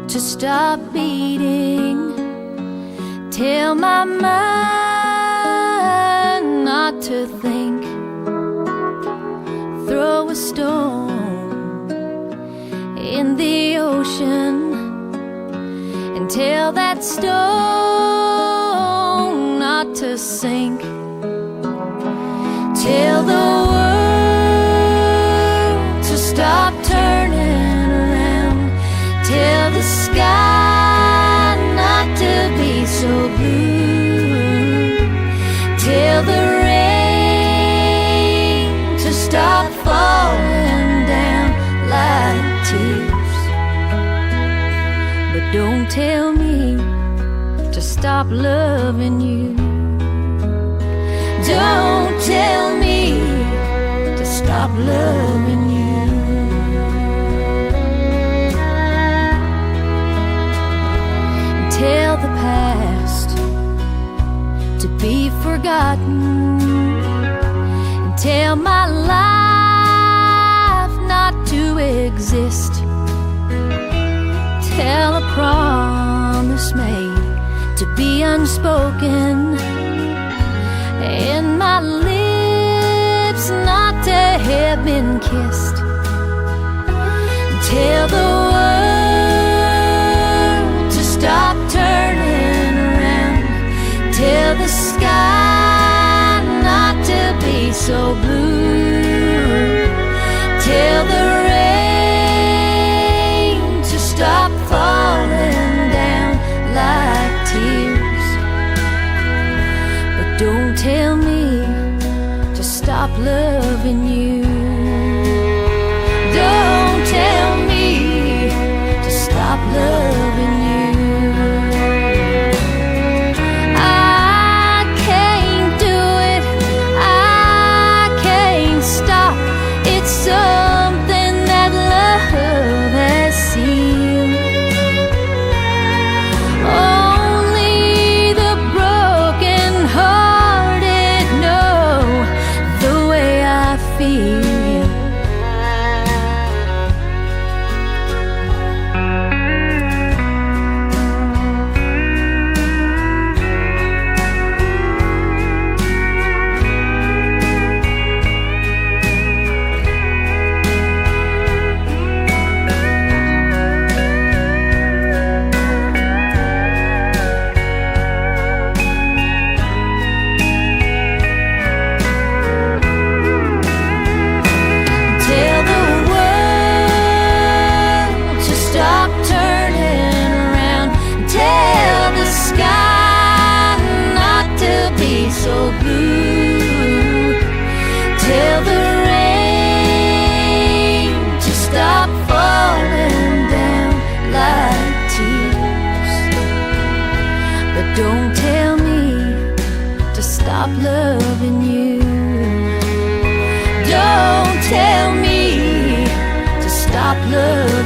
to stop beating. Tell my mind not to think. Throw a stone in the ocean and tell that stone not to sink. Tell the world to stop turning around. Tell the sky not to be so blue. Tell the rain to stop falling down like tears. But don't tell me to stop loving you. Don't tell me to stop loving you. And tell the past to be forgotten. And tell my life not to exist. Tell a promise made to be unspoken, and my lips not to have been kissed. Tell the world to stop turning around. Tell the sky not to be so blue. Tell the rain to stop falling down like tears. But don't tell me to stop loving you. Don't tell me to stop loving you. I can't do it, I can't stop. It's something that love has seen. Only the broken hearted know the way I feel. Tell the world to stop turning around. Tell the sky not to be so blue. Tell the rain to stop falling down like tears. But don't tell me to stop loving you. Don't tell me to stop loving you.